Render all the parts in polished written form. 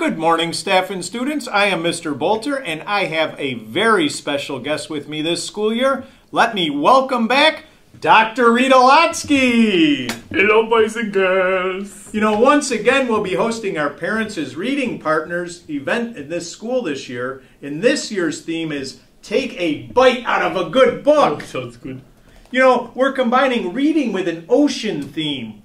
Good morning, staff and students. I am Mr. Bolter, and I have a very special guest with me this school year. Let me welcome back Dr. Rita Lotsky. Hello, boys and girls. You know, once again, we'll be hosting our Parents as Reading Partners event in this school this year. And this year's theme is Take a Bite Out of a Good Book. Oh, sounds good. You know, we're combining reading with an ocean theme.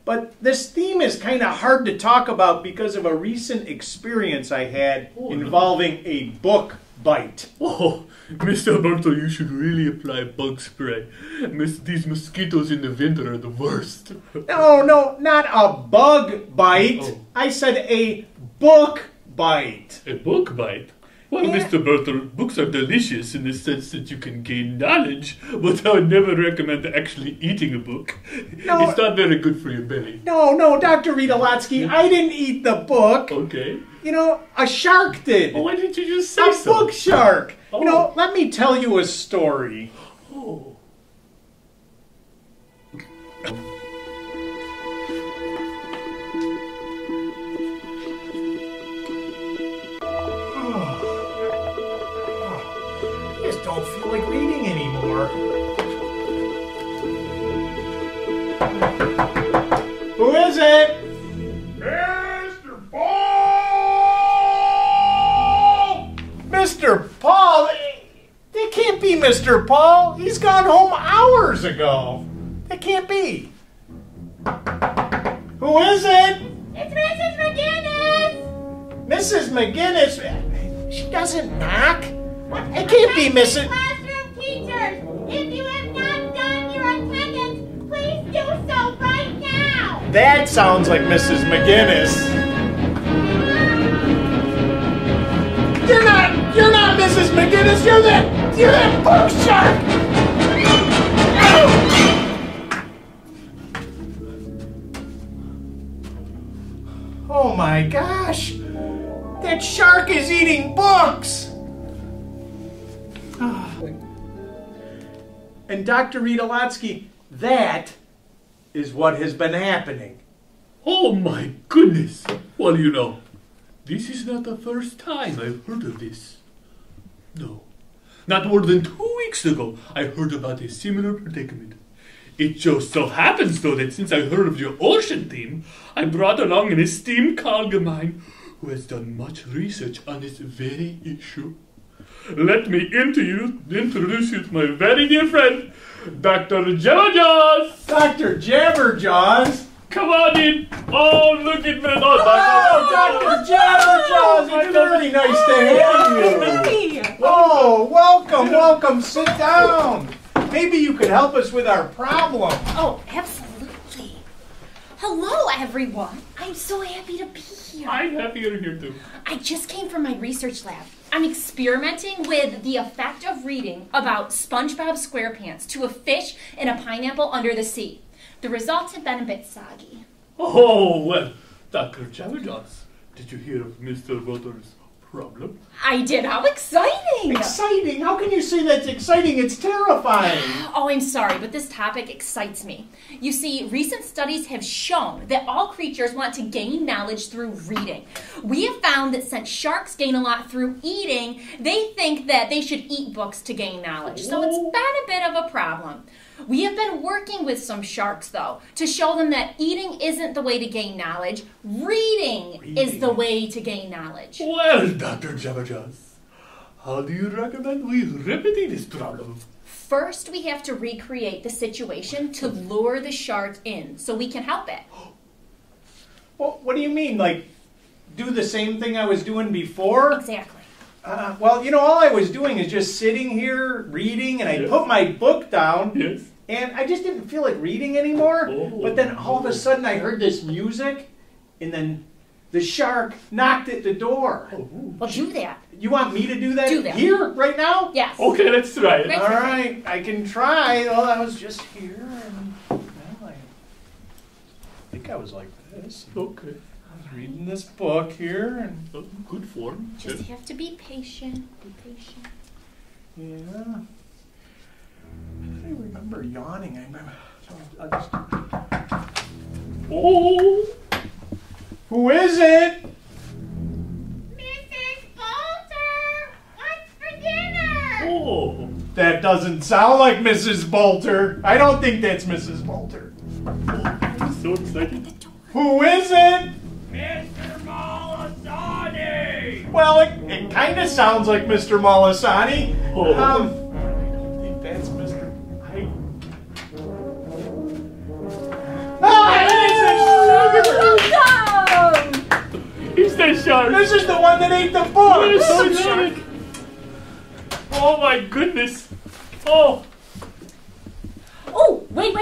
But this theme is kind of hard to talk about because of a recent experience I had involving a book bite. Oh, Mr. Alberto, you should really apply bug spray. These mosquitoes in the winter are the worst. No, not a bug bite. Oh. I said a book bite. A book bite? Well, Yeah. Mr. Bertel, books are delicious in the sense that you can gain knowledge, but I would never recommend actually eating a book. No. It's not very good for your belly. No, Dr. Rita Lotsky, I didn't eat the book. Okay. You know, a shark did. Well, why didn't you just say A so? book shark. Oh. You know, let me tell you a story. Oh. I just don't feel like reading anymore. Who is it? Mr. Paul! Mr. Paul? That can't be Mr. Paul. He's gone home hours ago. That can't be. Who is it? It's Mrs. McGinnis! Mrs. McGinnis. She doesn't knock. It It can't be Mrs. Classroom teachers, if you have not done your attendance, please do so right now. That sounds like Mrs. McGinnis. You're not Mrs. McGinnis. You're that book shark. Oh my gosh. That shark is eating books. And Dr. Rita Lotsky, that is what has been happening. Oh my goodness! Well, you know, this is not the first time I've heard of this. No. Not more than 2 weeks ago, I heard about a similar predicament. It just so happens, though, that since I heard of your ocean theme, I brought along an esteemed colleague of mine who has done much research on this very issue. Let me introduce you to my very dear friend, Dr. Jabberjaws! Dr. Jabberjaws? Come on in! Oh, look at me! Oh, Dr. Jabberjaws! It's very nice to have you. Hey! Oh, welcome. Sit down. Maybe you could help us with our problem. Oh, absolutely. Hello, everyone. I'm so happy to be here. I'm happy you're here too. I just came from my research lab. I'm experimenting with the effect of reading about SpongeBob SquarePants to a fish and a pineapple under the sea. The results have been a bit soggy. Oh, well, Dr. Jabberjaws, did you hear of Mr. Butter's problem? I did. How exciting! Exciting? How can you say that's exciting? It's terrifying. Oh, I'm sorry, but this topic excites me. You see, recent studies have shown that all creatures want to gain knowledge through reading. We have found that since sharks gain a lot through eating, they think that they should eat books to gain knowledge. So it's been a bit of a problem. We have been working with some sharks, though, to show them that eating isn't the way to gain knowledge. Reading is the way to gain knowledge. Well, Dr. Jabberjaws, how do you recommend we remedy this problem? First, we have to recreate the situation to lure the shark in so we can help it. Well, what do you mean? Like, do the same thing I was doing before? Exactly. Well, you know, all I was doing is just sitting here reading, and I put my book down, Yes. and I just didn't feel like reading anymore. Oh. But then all of a sudden I heard this music, and then the shark knocked at the door. Well, do that. You want me to do that, Do that. here, right now? Yes. Okay, let's try it. Right. All right, I can try. Well, I was just here, and well, I think I was like this. Okay. I was reading this book here, and Oh, good form. Just have to be patient. Be patient. yeah. I remember yawning. I remember. I'll just, Oh! who is it? That doesn't sound like Mrs. Bolter. I don't think that's Mrs. Bolter. I'm so excited. Who is it? Mr. Malasani! Well, it kind of sounds like Mr. Malasani. Oh. I don't think that's Mr. He's the shark. This is the one that ate the books. Oh, shark. Oh my goodness. Oh. Oh, wait.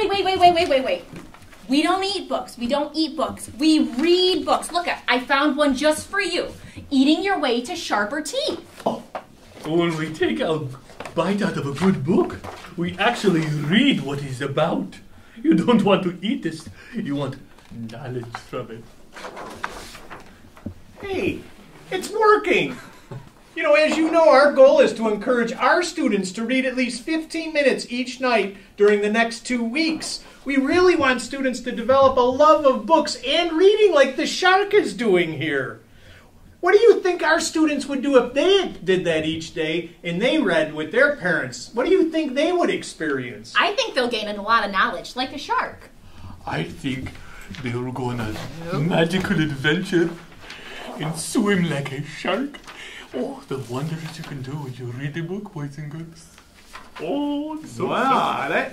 We don't eat books. We don't eat books. We read books. Look, I found one just for you. Eating Your Way to Sharper Teeth. When we take a bite out of a good book, we actually read what it's about. You don't want to eat this. You want knowledge from it. Hey, it's working. You know, as you know, our goal is to encourage our students to read at least 15 minutes each night during the next 2 weeks. We really want students to develop a love of books and reading like the shark is doing here. What do you think our students would do if they did that each day and they read with their parents? What do you think they would experience? I think they'll gain a lot of knowledge, like a shark. I think they will go on a magical adventure and swim like a shark. Oh, the wonders you can do when you read a book, boys and girls. Oh, so Wow,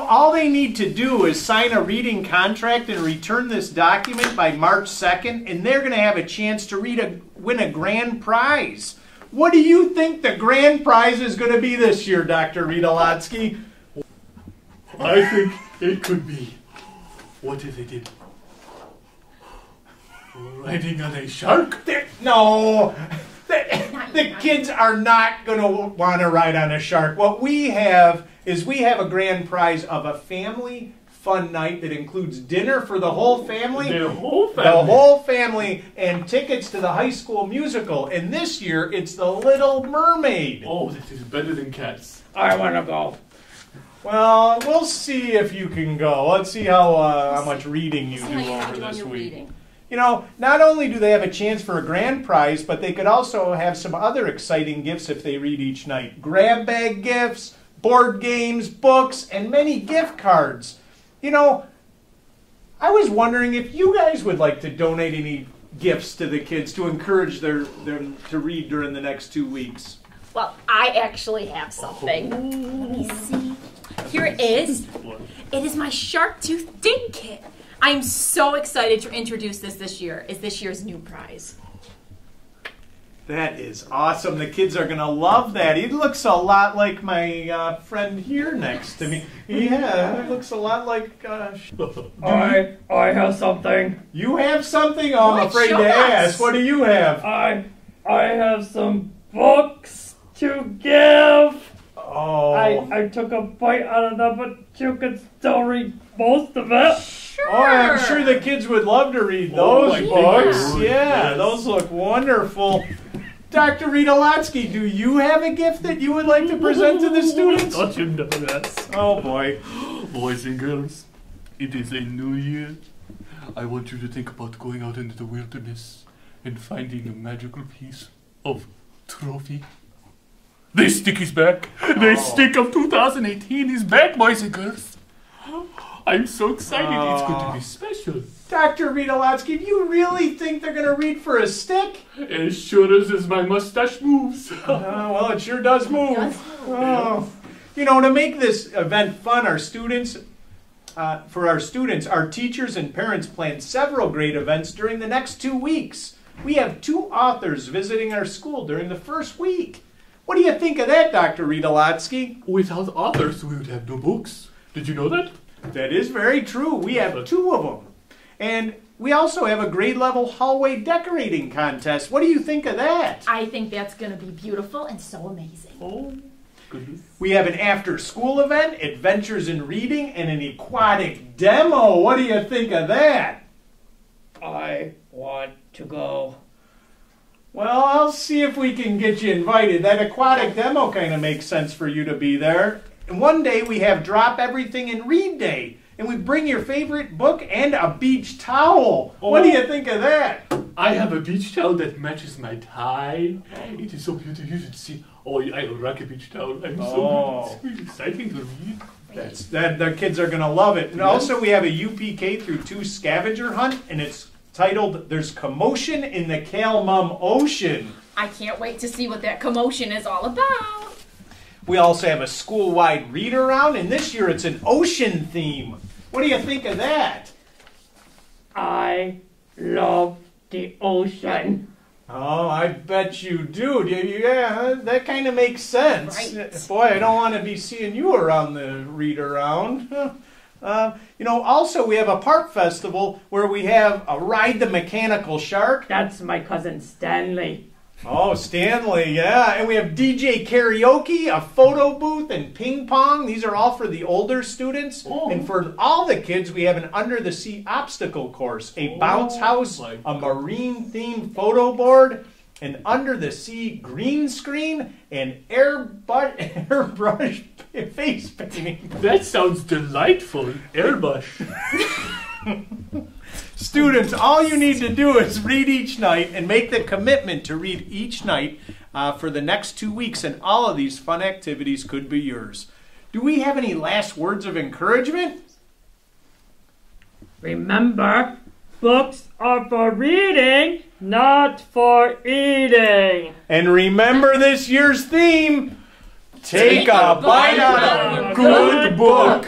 all they need to do is sign a reading contract and return this document by March 2nd, and they're going to have a chance to win a grand prize. What do you think the grand prize is going to be this year, Dr. Ritolotsky? I think it could be. What if they did? Riding on a shark? No. The kids are not going to want to ride on a shark. What we have is a grand prize of a family fun night that includes dinner for the whole family. The whole family? The whole family, and tickets to the high school musical. And this year, it's The Little Mermaid. Oh, this is better than Cats. I want to go. Well, we'll see if you can go. Let's see how much reading you do over this week. You know, not only do they have a chance for a grand prize, but they could also have some other exciting gifts if they read each night. Grab bag gifts, board games, books, and many gift cards. You know, I was wondering if you guys would like to donate any gifts to the kids to encourage them to read during the next 2 weeks. Well, I actually have something. Let me see. Here it is. It is my Shark Tooth Dig Kit. I'm so excited to introduce this year. It's this year's new prize. That is awesome. The kids are going to love that. He looks a lot like my friend here next to me. Yeah, it looks a lot like... I have something. You have something? Oh, I'm What? afraid Show to us. ask. What do you have? I have some books to give. Oh, I took a bite out of them, but you can still read most of it. Sure. oh, I'm sure the kids would love to read Oh, those my books. goodness. Yeah, Yes. those look wonderful. Dr. Ritolotsky, do you have a gift that you would like to present to the students? Don't you know that? Oh, boy. Boys and girls, it is a new year. I want you to think about going out into the wilderness and finding a magical piece of trophy. The stick is back. The stick of 2018 is back, boys and girls. I'm so excited. It's going to be special. Dr. Ritolotsky, do you really think they're going to read for a stick? As sure as my mustache moves. Well, it sure does move. Oh. You know, to make this event fun, our students, our teachers and parents planned several great events during the next 2 weeks. We have 2 authors visiting our school during the first week. What do you think of that, Dr. Ritolotsky? Without authors, we would have no books. Did you know that? That is very true. We have 2 of them. And we also have a grade level hallway decorating contest. What do you think of that? I think that's going to be beautiful and so amazing. Oh, goodness. We have an after school event, adventures in reading, and an aquatic demo. What do you think of that? I want to go. Well, I'll see if we can get you invited. That aquatic demo kind of makes sense for you to be there. And one day we have Drop Everything and Read Day. And we bring your favorite book and a beach towel. What do you think of that? I have a beach towel that matches my tie. It is so beautiful. You should see. Oh, I rock a beach towel. I'm so good. It's really exciting to read. The kids are going to love it. And also we have a UPK through 2 scavenger hunt, and it's titled "There's Commotion in the Cal-Mum Ocean." I can't wait to see what that commotion is all about. We also have a school-wide read-around, and this year it's an ocean theme. What do you think of that? I love the ocean. Oh, I bet you do. Yeah, that kind of makes sense. Right. Boy, I don't want to be seeing you around the read-around. Also we have a PARP festival where we have a Ride the Mechanical Shark. That's my cousin Stanley. Oh, Stanley, yeah. And we have DJ karaoke, a photo booth, and ping pong. These are all for the older students. Oh. And for all the kids, we have an under-the-sea obstacle course, a bounce house, a marine-themed photo board, an under-the-sea green screen, and airbrush face painting. That sounds delightful. Airbrush. Students, all you need to do is read each night and make the commitment to read each night for the next 2 weeks, and all of these fun activities could be yours. Do we have any last words of encouragement? Remember, books are for reading, not for eating. And remember this year's theme, take a bite out of a good book.